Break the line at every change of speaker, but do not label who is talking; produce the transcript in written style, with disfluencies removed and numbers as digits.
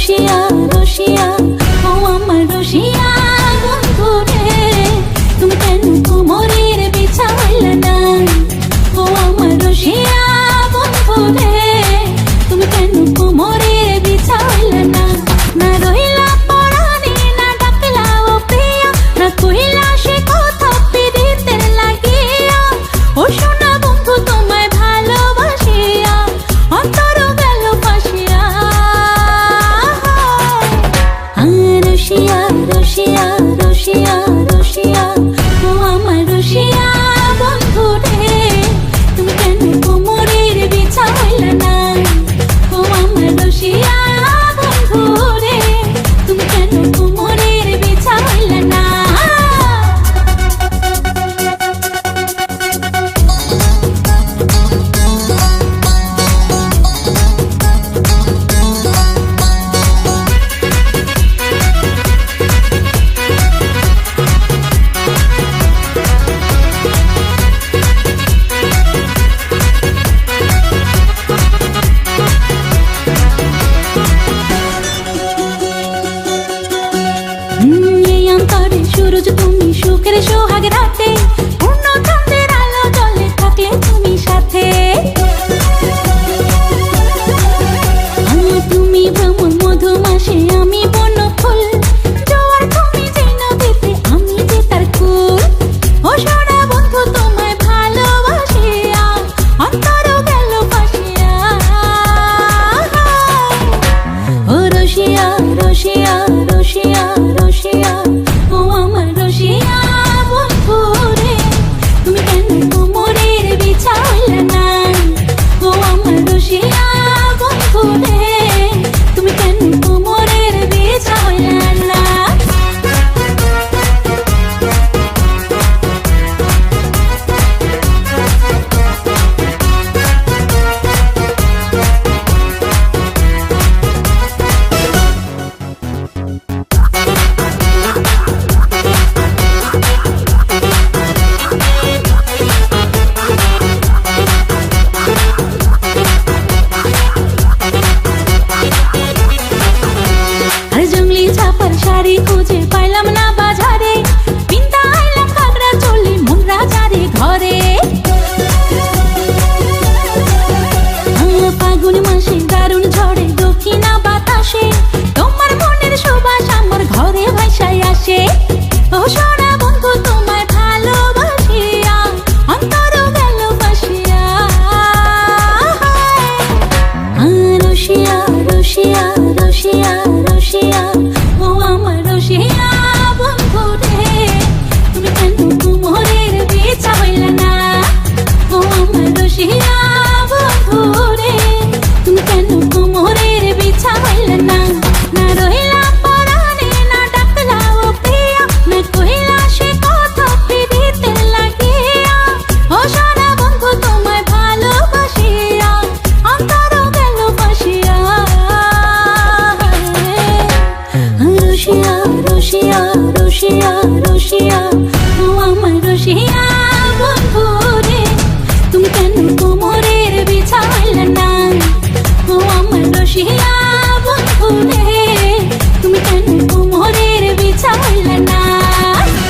রসিয়া রসিয়া ও আমার রসিয়া বন্ধু রে, তুমি কেন কোমরের বিছাইলে না? ও আমার রসিয়া বন্ধু রে, তুমি কেন কোমরের বিছাইলে না? না রহিলা পরাণে, না ডাকলা ও প্রিয়া, না কহিলা সে কথা পিরিতের লাগিয়া। ও সোনা বন্ধু তোমায় ভালোবাসিয়া অন্তর গেল ফাঁসিয়া। রসিয়া রসিয়া রসিয়া রসিয়া ও আমার রসিয়া বন্ধু রে, তুমি কেন কোমরের বিছাইলে না? ও আমার রসিয়া বন্ধু রে, তুমি কেন কোমরের বিছাইলে না? এই অন্তরে সূরজ তুমি, সুখের সোহাগ রাতে, পূর্ণ চন্দ্রের আলো জলে থাকলে তুমি সাথে। তুমি ভ্রমণ মধুমাসে, আমি বন্য ফুল, জোয়ার তুমি যে নদীতে, আমি যে তার কুল। ও সোনা বন্ধু তোমায় ভালোবাসিয়া অন্তর গেল ফাঁসিয়া। ও রসিয়া রসিয়া রসিয়া রসিয়া ও আমার রসিয়া বন্ধু রে, তুমি কেন কোমরের বিছাইলে না? ও আমার রসিয়া বন্ধু রে, তুমি কেন কোমরের বিছাইলে না? আর জঙ্গলি ছাপার শাড়ি খুঁজে পাইলাম না বাজারে, পিন্তা আইলাম ঘাগরা চলি মন রাজারে ঘরে। ফাগুন মাসে দারুণ ঝড়ে দক্ষিণা বাতাসে, তোমার মনের সুবাস আমার ঘরে ভাসায় আসে। ও সোনা বন্ধু তোমায় ভালোবাসিয়া অন্তর গেল ফাঁসিয়া। রসিয়া রসিয়া রসিয়া রসিয়া ও আমার রসিয়া বন্ধু রে, তুমি কেন কোমরের বিছাইলে না? ও আমার রসিয়া বন্ধু রে, তুমি কেন কোমরের বিছাইলে না? না রহিলা পরাণে, না ডাকলা ও প্রিয়া, না কহিলা সে কথা পিরিতের লাগিয়া। ও সোনা বন্ধু তোমায় ভালোবাসিয়া অন্তর গেল ফাঁসিয়া। রসিয়া রসিয়া রসিয়া